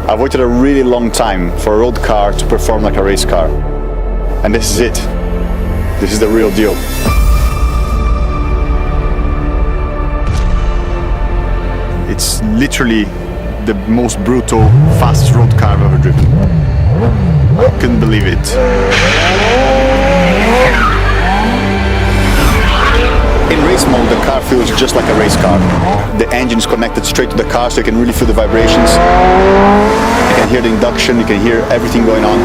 I've waited a really long time for a road car to perform like a race car. And this is it. This is the real deal. It's literally the most brutal, fastest road car I've ever driven. Couldn't believe it. In race mode, the car feels just like a race car. The engine is connected straight to the car, so you can really feel the vibrations. You can hear the induction, you can hear everything going on.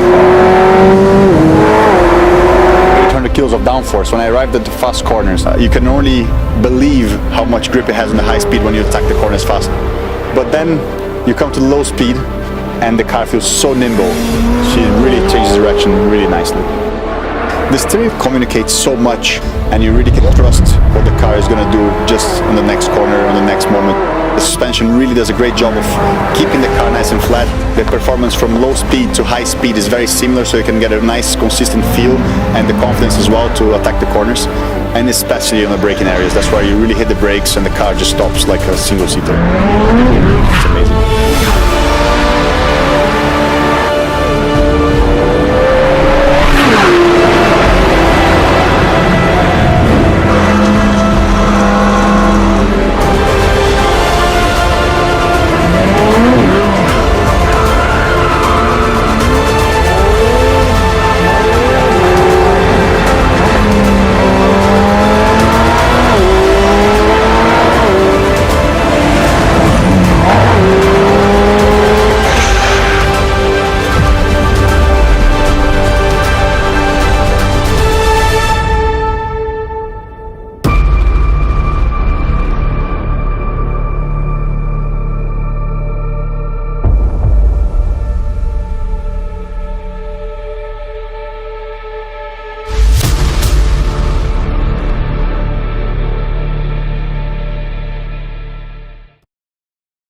800 kilos of downforce. When I arrived at the fast corners, you can only believe how much grip it has on the high speed when you attack the corners fast. But then you come to the low speed and the car feels so nimble. She really changes direction really nicely. The steering communicates so much, and you really can trust what the car is going to do just on the next corner, on the next moment. The suspension really does a great job of keeping the car nice and flat. The performance from low speed to high speed is very similar, so you can get a nice consistent feel and the confidence as well to attack the corners. And especially on the braking areas, that's where you really hit the brakes and the car just stops like a single seater. It's amazing.